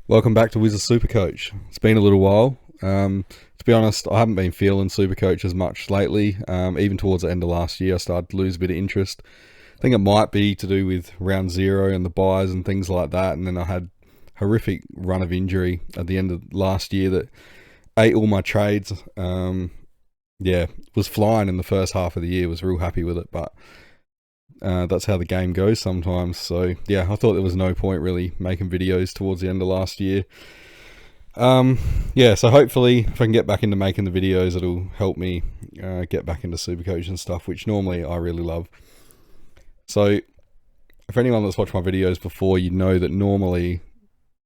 Welcome back to Wizard Supercoach. It's been a little while. To be honest, I haven't been feeling Supercoach as much lately. Even towards the end of last year, I started to lose a bit of interest. I think it might be to do with round zero and the buys and things like that. And then I had a horrific run of injury at the end of last year that ate all my trades. Was flying in the first half of the year. Was real happy with it, but that's how the game goes sometimes. So yeah, I thought there was no point really making videos towards the end of last year. So hopefully if I can get back into making the videos, it'll help me get back into Supercoach and stuff, which normally I really love. So if anyone that's watched my videos before, you know that normally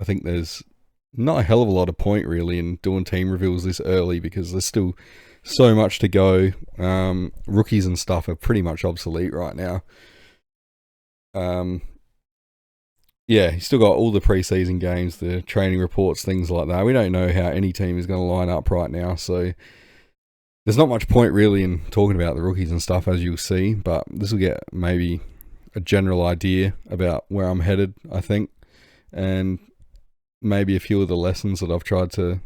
I think there's not a hell of a lot of point really in doing team reveals this early, because there's still so much to go. Rookies and stuff are pretty much obsolete right now. You still got all the preseason games, the training reports, things like that. We don't know how any team is going to line up right now, so there's not much point really in talking about the rookies and stuff, as you'll see, but this will get maybe a general idea about where I'm headed, I think, and maybe a few of the lessons that I've tried to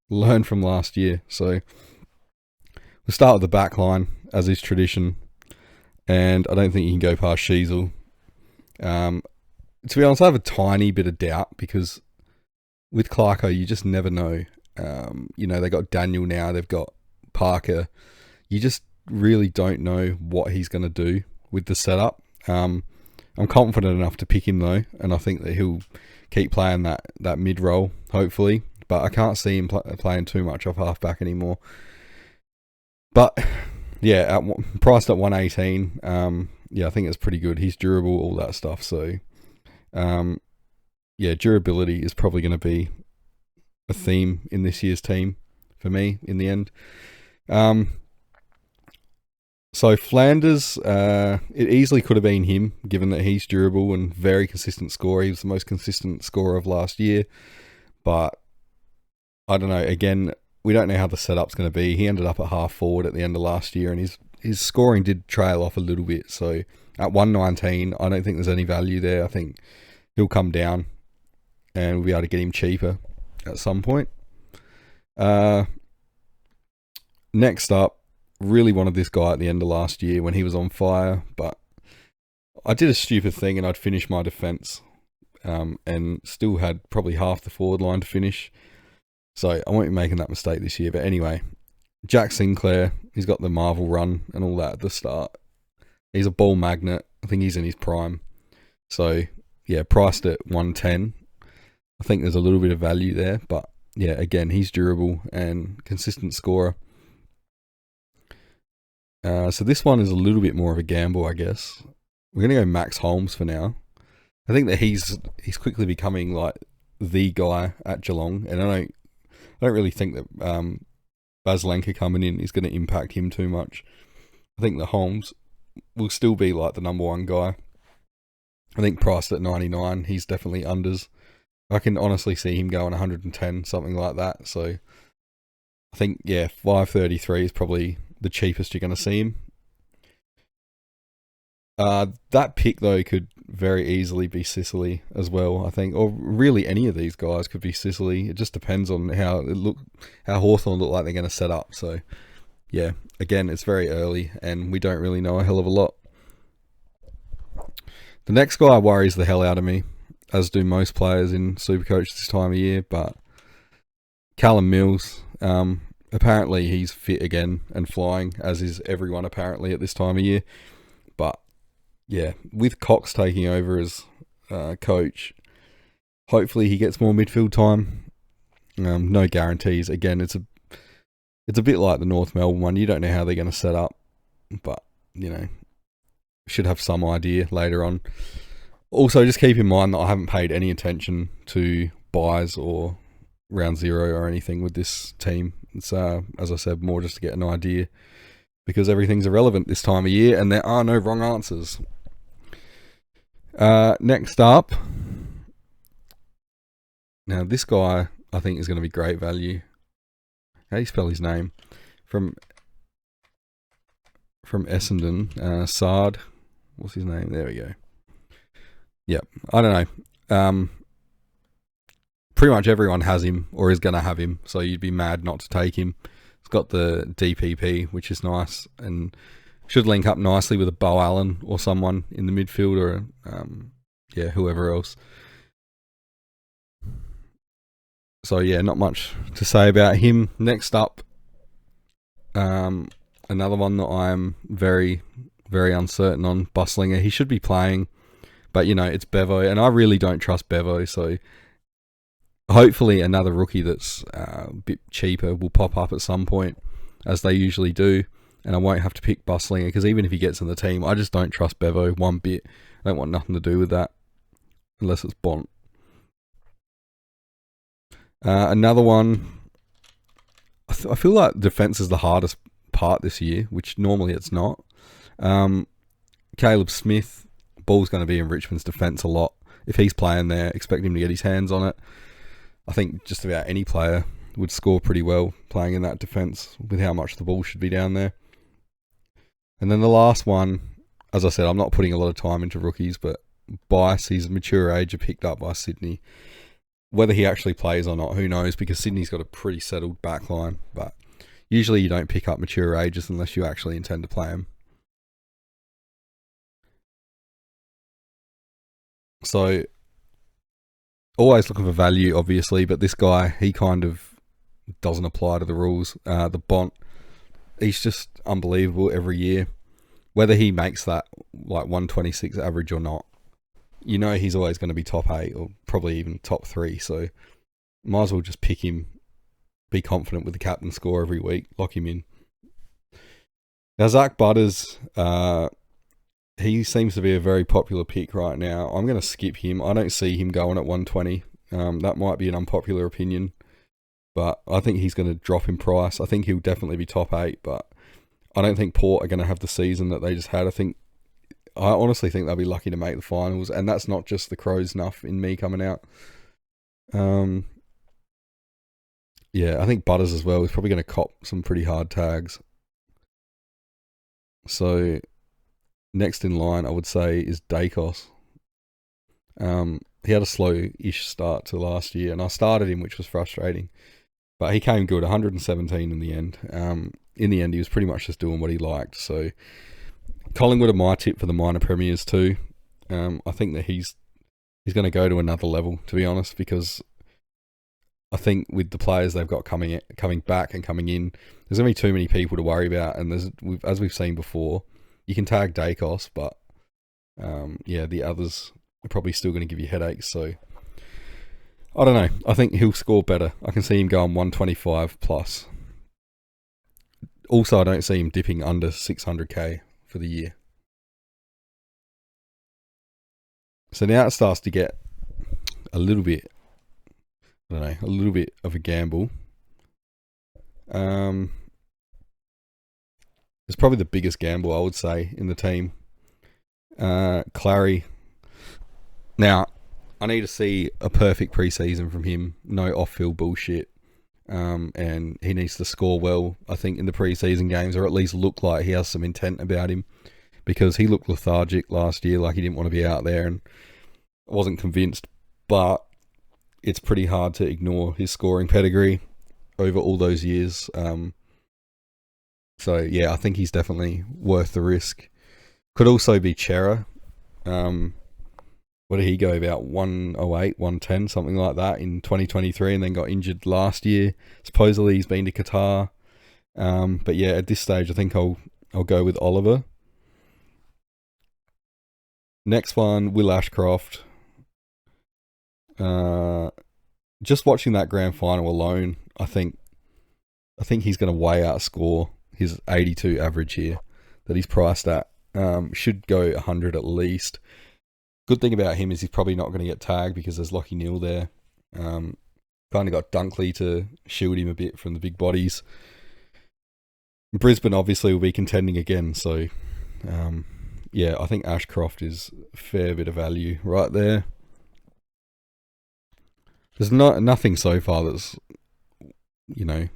learn from last year. So we'll start with the backline, as is tradition, and I don't think you can go past Sheasel. To be honest, I have a tiny bit of doubt, because with Clarko, you just never know. They got Daniel now, they've got Parker. You just really don't know what he's going to do with the setup. I'm confident enough to pick him though, and I think that he'll keep playing that mid role, hopefully. But I can't see him playing too much off halfback anymore. But yeah, priced at 118, I think it's pretty good. He's durable, all that stuff. So durability is probably going to be a theme in this year's team for me in the end. So Flanders, it easily could have been him, given that he's durable and very consistent scorer. He was the most consistent scorer of last year. But I don't know, again, we don't know how the setup's going to be. He ended up at half forward at the end of last year, and his scoring did trail off a little bit. So at 119, I don't think there's any value there. I think he'll come down and we'll be able to get him cheaper at some point. Next up, really wanted this guy at the end of last year when he was on fire, but I did a stupid thing and I'd finished my defence and still had probably half the forward line to finish. So I won't be making that mistake this year. But anyway, Jack Sinclair, he's got the Marvel run and all that at the start. He's a ball magnet. I think he's in his prime. So yeah, priced at 110. I think there's a little bit of value there, but yeah, again, he's durable and consistent scorer. So this one is a little bit more of a gamble, I guess. We're going to go Max Holmes for now. I think that he's quickly becoming like the guy at Geelong, and I don't really think that Bas Lenker coming in is going to impact him too much. I think that Holmes will still be like the number one guy. I think priced at 99, he's definitely unders. I can honestly see him going 110, something like that. So I think, 533 is probably the cheapest you're going to see him. That pick though could very easily be Sicily as well, I think, or really any of these guys could be Sicily. It just depends on how Hawthorn look like they're going to set up. So yeah, again, it's very early and we don't really know a hell of a lot. The next guy worries the hell out of me, as do most players in Supercoach this time of year, but Callum Mills, apparently he's fit again and flying, as is everyone apparently at this time of year. But yeah, with Cox taking over as coach, hopefully he gets more midfield time. No guarantees. Again, it's a bit like the North Melbourne one. You don't know how they're going to set up, but should have some idea later on. Also, just keep in mind that I haven't paid any attention to buys or round zero or anything with this team. It's as I said, more just to get an idea, because everything's irrelevant this time of year and there are no wrong answers. Next up, now this guy I think is going to be great value. How do you spell his name? From Essendon, Sard. What's his name? There we go. Yep. I don't know. pretty much everyone has him or is going to have him, so you'd be mad not to take him. He's got the DPP, which is nice, and should link up nicely with a Bo Allen or someone in the midfield, or whoever else. So yeah, not much to say about him. Next up, another one that I'm very, very uncertain on, Buslinger. He should be playing, but it's Bevo, and I really don't trust Bevo, so hopefully another rookie that's a bit cheaper will pop up at some point, as they usually do, and I won't have to pick Buslinger, because even if he gets in the team, I just don't trust Bevo one bit. I don't want nothing to do with that, unless it's Bont. Another one, I feel like defense is the hardest part this year, which normally it's not. Caleb Smith, ball's going to be in Richmond's defense a lot. If he's playing there, expect him to get his hands on it. I think just about any player would score pretty well playing in that defense with how much the ball should be down there. And then the last one, as I said, I'm not putting a lot of time into rookies, but Bice, his mature age, are picked up by Sydney. Whether he actually plays or not, who knows, because Sydney's got a pretty settled backline, but usually you don't pick up mature ages unless you actually intend to play them. So, always looking for value, obviously, but this guy, he kind of doesn't apply to the rules. The Bont, he's just unbelievable every year. Whether he makes that like 126 average or not, he's always going to be top 8 or probably even top 3. So might as well just pick him, be confident with the captain score every week, lock him in. Now Zach Butters, he seems to be a very popular pick right now. I'm going to skip him. I don't see him going at 120. That might be an unpopular opinion, but I think he's going to drop in price. I think he'll definitely be top 8, but I don't think Port are going to have the season that they just had. I honestly think they'll be lucky to make the finals, and that's not just the Crows snuff in me coming out. Yeah, I think Butters as well is probably going to cop some pretty hard tags. So next in line, I would say, is Dacos. He had a slow-ish start to last year, and I started him, which was frustrating. But he came good, 117 in the end. In the end, he was pretty much just doing what he liked. So Collingwood are my tip for the minor premiers too. I think that he's going to go to another level, to be honest, because I think with the players they've got coming back and coming in, there's going to be too many people to worry about. And as we've seen before, you can tag Dacos, but the others are probably still going to give you headaches. So I don't know. I think he'll score better. I can see him going 125 plus. Also, I don't see him dipping under 600k for the year. So now it starts to get a little bit, a little bit of a gamble. It's probably the biggest gamble, I would say, in the team. Clary. Now, I need to see a perfect preseason from him. No off-field bullshit. And he needs to score well, I think, in the preseason games, or at least look like he has some intent about him, because he looked lethargic last year, like he didn't want to be out there, and I wasn't convinced. But it's pretty hard to ignore his scoring pedigree over all those years. So yeah, I think he's definitely worth the risk. Could also be Chera. What did he go about? 108, 110, something like that in 2023, and then got injured last year. Supposedly he's been to Qatar. But yeah, at this stage, I think I'll go with Oliver. Next one, Will Ashcroft. Just watching that grand final alone, I think he's going to way outscore his 82 average here that he's priced at. Should go 100 at least. Good thing about him is he's probably not going to get tagged because there's Lockie Neal there. Kind of got Dunkley to shield him a bit from the big bodies. Brisbane obviously will be contending again, so I think Ashcroft is a fair bit of value right there. There's nothing so far that's, a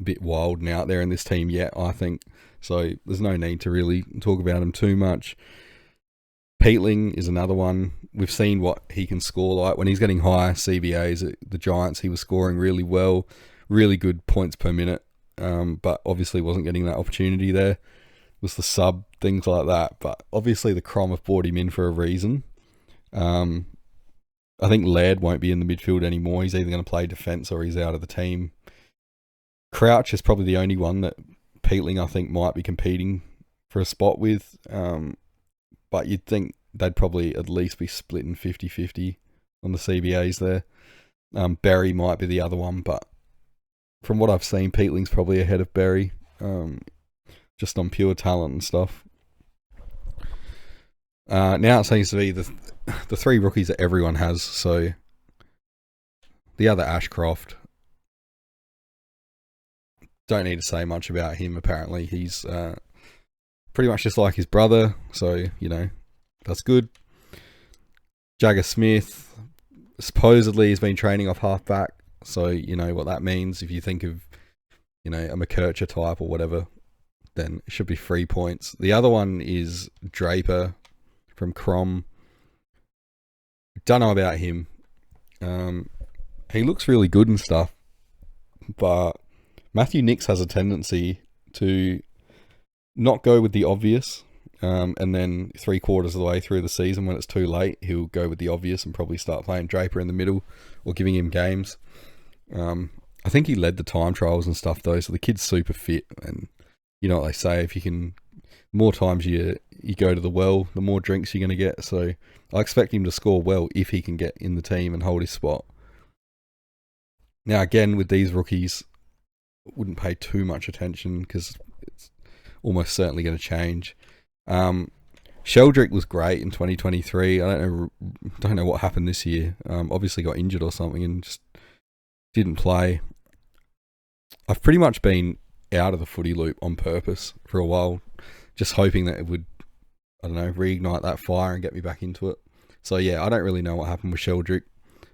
bit wild and out there in this team yet, I think. So there's no need to really talk about him too much. Peatling is another one. We've seen what he can score like. When he's getting high CBAs at the Giants, he was scoring really well, really good points per minute, but obviously wasn't getting that opportunity there. It was the sub, things like that. But obviously the Crom have brought him in for a reason. I think Laird won't be in the midfield anymore. He's either going to play defence or he's out of the team. Crouch is probably the only one that Peatling, I think, might be competing for a spot with. But you'd think they'd probably at least be splitting 50-50 on the CBAs there. Berry might be the other one, but from what I've seen, Peatling's probably ahead of Berry, just on pure talent and stuff. Now it seems to be the three rookies that everyone has. So the other Ashcroft, don't need to say much about him. Apparently he's pretty much just like his brother, so that's good. Jagger Smith supposedly has been training off halfback, so you know what that means. If you think of a McKercher type or whatever, then it should be 3 points. The other one is Draper from Crom. Don't know about him. He looks really good and stuff, but Matthew Nicks has a tendency to not go with the obvious, and then 3/4 of the way through the season, when it's too late, he'll go with the obvious and probably start playing Draper in the middle or giving him games. I think he led the time trials and stuff though, so the kid's super fit, and you know what they say, if you can, more times you go to the well, the more drinks you're going to get. So I expect him to score well if he can get in the team and hold his spot. Now again, with these rookies, wouldn't pay too much attention because it's almost certainly going to change. Sheldrick was great in 2023. I don't know what happened this year. Obviously got injured or something and just didn't play. I've pretty much been out of the footy loop on purpose for a while, just hoping that it would, reignite that fire and get me back into it. So yeah, I don't really know what happened with Sheldrick.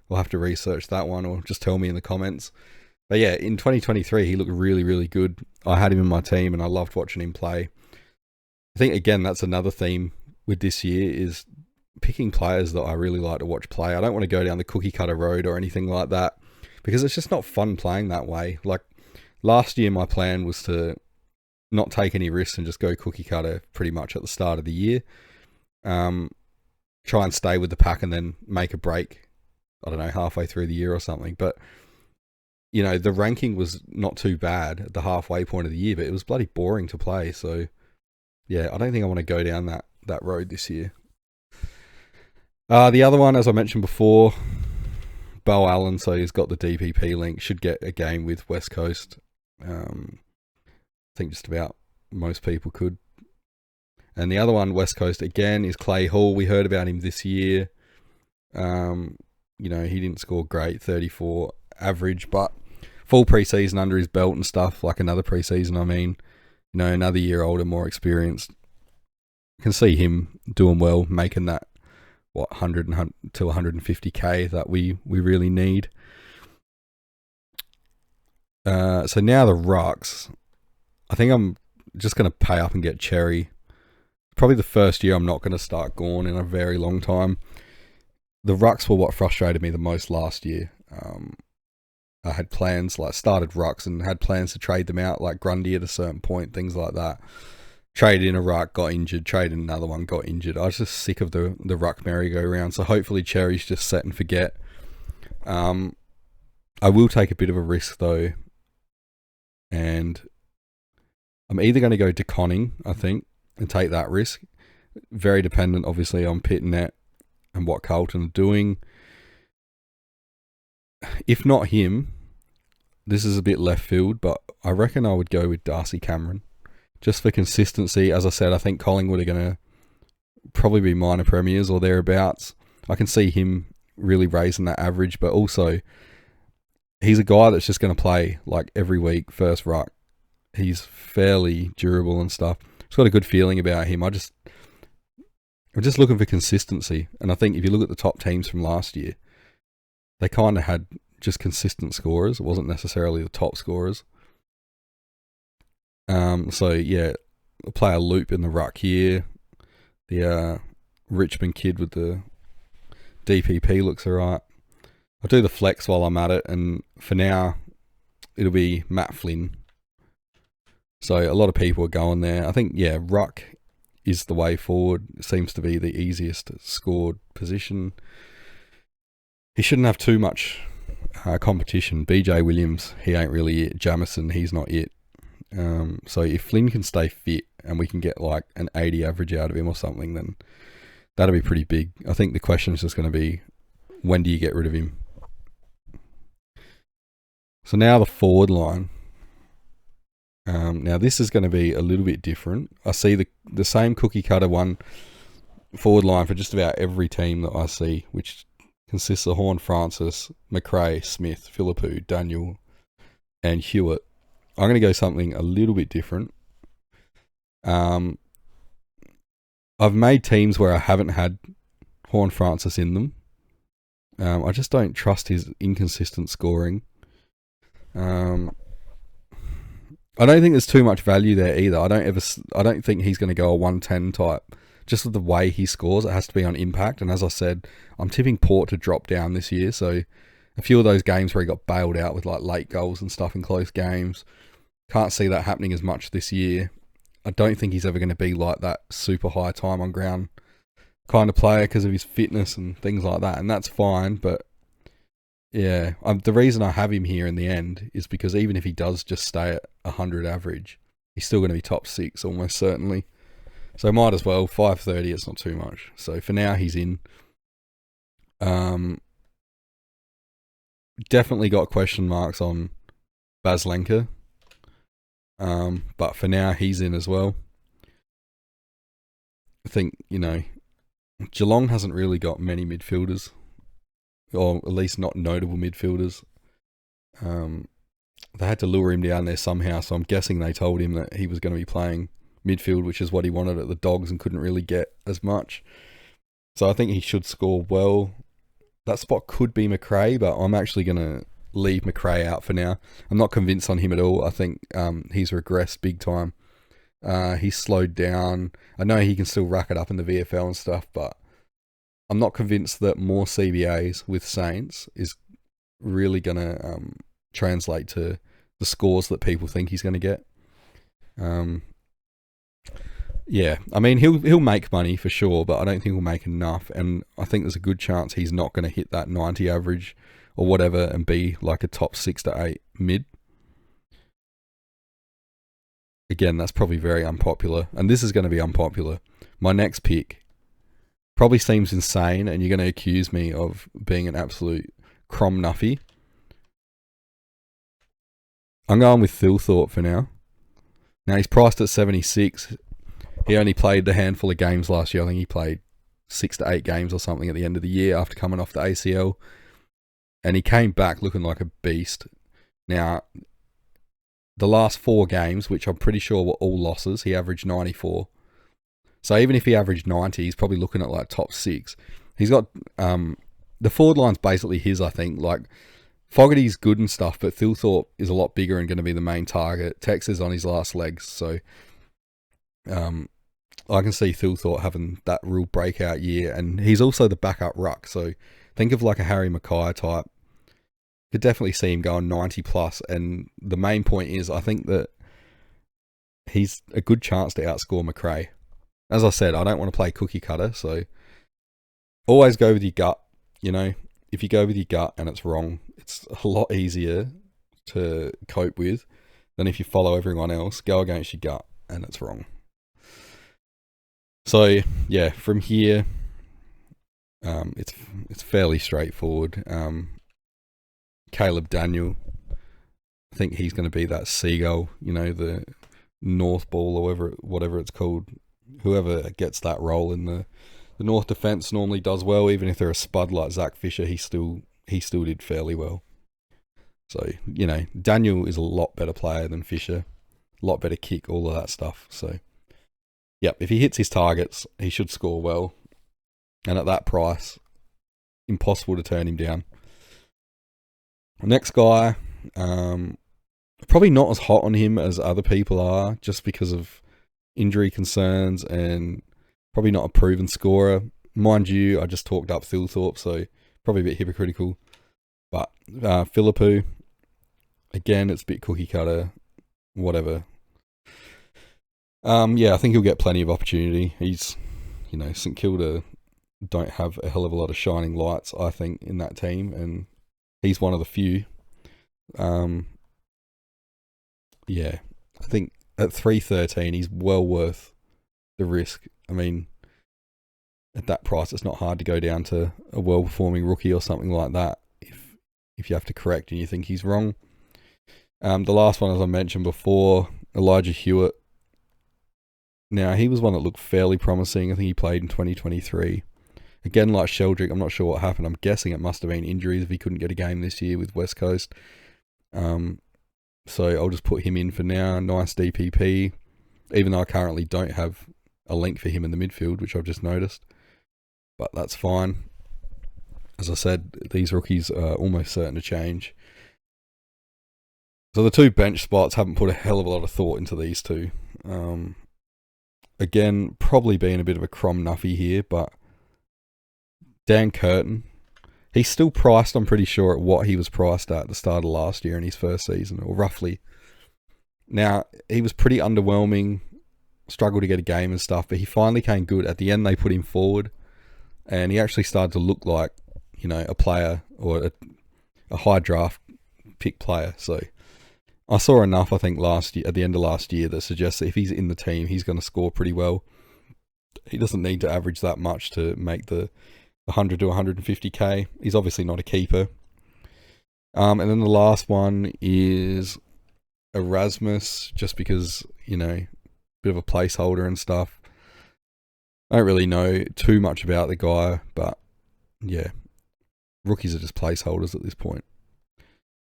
We'll have to research that one or just tell me in the comments. But yeah, in 2023, he looked really, really good. I had him in my team and I loved watching him play. I think, again, that's another theme with this year is picking players that I really like to watch play. I don't want to go down the cookie cutter road or anything like that because it's just not fun playing that way. Like last year, my plan was to not take any risks and just go cookie cutter pretty much at the start of the year. Try and stay with the pack and then make a break, halfway through the year or something. But the ranking was not too bad at the halfway point of the year, but it was bloody boring to play. So, yeah, I don't think I want to go down that road this year. The other one, as I mentioned before, Bo Allen, so he's got the DPP link, should get a game with West Coast. I think just about most people could. And the other one, West Coast, again, is Clay Hall. We heard about him this year. He didn't score great, 34 average, but full preseason under his belt and stuff, like another preseason, another year older, more experienced. I can see him doing well, making that 100 to 150k that we really need. So now the Rucks. I think I'm just going to pay up and get Cherry. Probably the first year I'm not going to start Gorn in a very long time. The Rucks were what frustrated me the most last year. I had plans, started Rucks and had plans to trade them out, like Grundy at a certain point, things like that. Traded in a Ruck, got injured. Traded in another one, got injured. I was just sick of the Ruck merry-go-round, so hopefully Cherry's just set and forget. I will take a bit of a risk, though, and I'm either going to go DeConning, I think, and take that risk. Very dependent, obviously, on Pitnet and what Carlton are doing. If not him, this is a bit left field, but I reckon I would go with Darcy Cameron. Just for consistency. As I said, I think Collingwood are going to probably be minor premiers or thereabouts. I can see him really raising that average, but also he's a guy that's just going to play like every week, first ruck. He's fairly durable and stuff. Just got a good feeling about him. I'm just looking for consistency. And I think if you look at the top teams from last year, they kind of had just consistent scorers. It wasn't necessarily the top scorers. So yeah, we'll play a loop in the ruck here. The Richmond kid with the DPP looks alright. I'll do the flex while I'm at it, and for now, it'll be Matt Flynn. So a lot of people are going there. I think, yeah, Ruck is the way forward. It seems to be the easiest scored position. He shouldn't have too much competition. BJ Williams, he ain't really it. Jamison, he's not it. So if Flynn can stay fit and we can get like an 80 average out of him or something, then that'll be pretty big. I think the question is just going to be, when do you get rid of him? So now the forward line. Now this is going to be a little bit different. I see the same cookie cutter one forward line for just about every team that I see, which consists of Horn, Francis, McRae, Smith, Philippou, Daniel, and Hewitt. I'm going to go something a little bit different. I've made teams where I haven't had Horn Francis in them. I just don't trust his inconsistent scoring. I don't think there's too much value there either. I don't think he's going to go a 110 type. Just with the way he scores, it has to be on impact. And as I said, I'm tipping Port to drop down this year. So a few of those games where he got bailed out with like late goals and stuff in close games, can't see that happening as much this year. I don't think he's ever going to be like that super high time on ground kind of player because of his fitness and things like that. And that's fine, but yeah, the reason I have him here in the end is because even if he does just stay at 100 average, he's still going to be top 6 almost certainly. So might as well, 530, it's not too much. So for now, he's in. Definitely got question marks on Baslenka. But for now, he's in as well. I think, Geelong hasn't really got many midfielders, or at least not notable midfielders. They had to lure him down there somehow, so I'm guessing they told him that he was going to be playing midfield, which is what he wanted at the Dogs and couldn't really get as much. So I think he should score well. That spot could be McRae, but I'm actually going to leave McRae out for now. I'm not convinced on him at all. I think he's regressed big time. He's slowed down. I know he can still rack it up in the VFL and stuff, but I'm not convinced that more CBAs with Saints is really going to translate to the scores that people think he's going to get. Yeah, I mean, he'll make money for sure, but I don't think he'll make enough. And I think there's a good chance he's not going to hit that 90 average or whatever and be like a top 6 to 8 mid. Again, that's probably very unpopular. And this is going to be unpopular. My next pick probably seems insane, and you're going to accuse me of being an absolute crom nuffy. I'm going with Thilthorpe for now. Now, he's priced at 76. He only played a handful of games last year. I think he played 6 to 8 games or something at the end of the year after coming off the ACL. And he came back looking like a beast. Now, the last 4 games, which I'm pretty sure were all losses, he averaged 94. So even if he averaged 90, he's probably looking at like top 6. He's got the forward line's basically his, I think. Like, Fogarty's good and stuff, but Thilthorpe is a lot bigger and going to be the main target. Tex is on his last legs, so I can see Thilthorpe having that real breakout year, and he's also the backup ruck. So think of like a Harry Mackay type. Could definitely see him going 90 plus, and the main point is I think that he's a good chance to outscore McRae. As I said, I don't want to play cookie cutter, so always go with your gut. If you go with your gut and it's wrong, it's a lot easier to cope with than if you follow everyone else. Go against your gut and it's wrong. So yeah, from here, it's fairly straightforward. Caleb Daniel, I think he's going to be that seagull, the North ball or whatever it's called. Whoever gets that role in the North defence normally does well, even if they're a spud like Zach Fisher. He still did fairly well. So Daniel is a lot better player than Fisher, a lot better kick, all of that stuff. So yep, if he hits his targets, he should score well. And at that price, impossible to turn him down. Next guy, probably not as hot on him as other people are, just because of injury concerns and probably not a proven scorer. mind you, I just talked up Thilthorpe, so probably a bit hypocritical. But Philippou, again, it's a bit cookie cutter, whatever. Yeah, I think he'll get plenty of opportunity. He's, St Kilda don't have a hell of a lot of shining lights, I think, in that team, and he's one of the few. Yeah, I think at 313, he's well worth the risk. I mean, at that price, it's not hard to go down to a well-performing rookie or something like that if you have to correct and you think he's wrong. The last one, as I mentioned before, Elijah Hewitt. Now, he was one that looked fairly promising. I think he played in 2023. Again, like Sheldrick, I'm not sure what happened. I'm guessing it must have been injuries if he couldn't get a game this year with West Coast. So I'll just put him in for now. Nice DPP, even though I currently don't have a link for him in the midfield, which I've just noticed. But that's fine. As I said, these rookies are almost certain to change. So the two bench spots, haven't put a hell of a lot of thought into these two. Again, probably being a bit of a crom nuffy here, but Dan Curtin, he's still priced, I'm pretty sure, at what he was priced at the start of last year in his first season, or roughly. Now, he was pretty underwhelming, struggled to get a game and stuff, but he finally came good. At the end, they put him forward, and he actually started to look like, a player, or a high draft pick player. So I saw enough, I think, at the end of last year, that suggests that if he's in the team, he's going to score pretty well. He doesn't need to average that much to make the 100 to 150k. He's obviously not a keeper. And then the last one is Erasmus, just because, bit of a placeholder and stuff. I don't really know too much about the guy, but yeah, rookies are just placeholders at this point.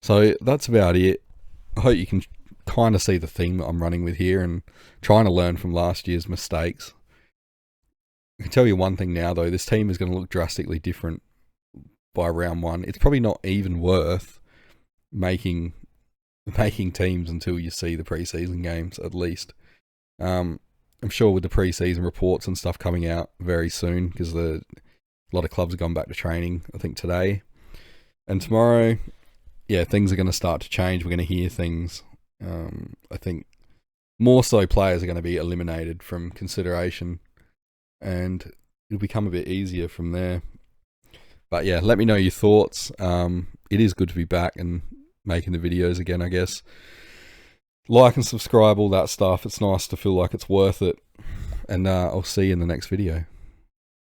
So that's about it. I hope you can kind of see the theme that I'm running with here and trying to learn from last year's mistakes. I can tell you one thing now, though. This team is going to look drastically different by round one. It's probably not even worth making teams until you see the preseason games, at least. I'm sure with the preseason reports and stuff coming out very soon, because a lot of clubs have gone back to training, I think, today. And tomorrow, yeah, things are going to start to change. We're going to hear things. I think more so players are going to be eliminated from consideration, and it'll become a bit easier from there. But yeah, let me know your thoughts. It is good to be back and making the videos again, I guess. Like and subscribe, all that stuff. It's nice to feel like it's worth it. And I'll see you in the next video.